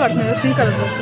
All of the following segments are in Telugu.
పడుతుంది పింక్ కలర్ డ్రెస్.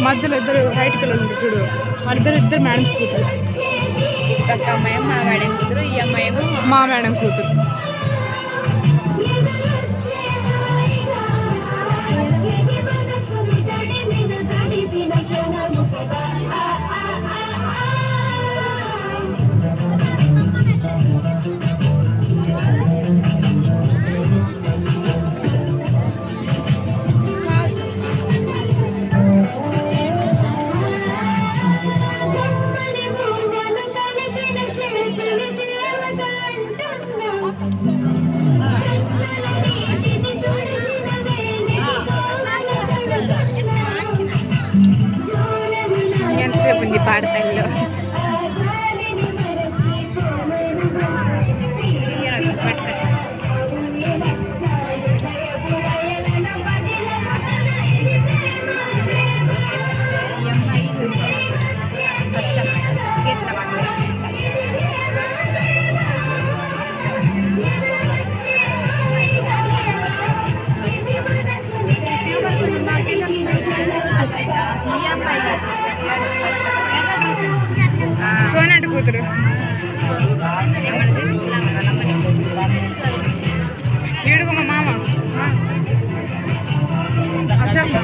మధ్యలో ఇద్దరు వైట్ కలర్ ఉంది చూడు, వాళ్ళిద్దరు మేడమ్స్ కూతురు. పక్క అమ్మాయి మా మేడం కూతురు, ఈ అమ్మాయి మా మేడం కూతురు. ఎంతసేపు ఉంది పాడతల్లో. సోనాటి కూతురు. ఈడుగు మా మామ అశోక్.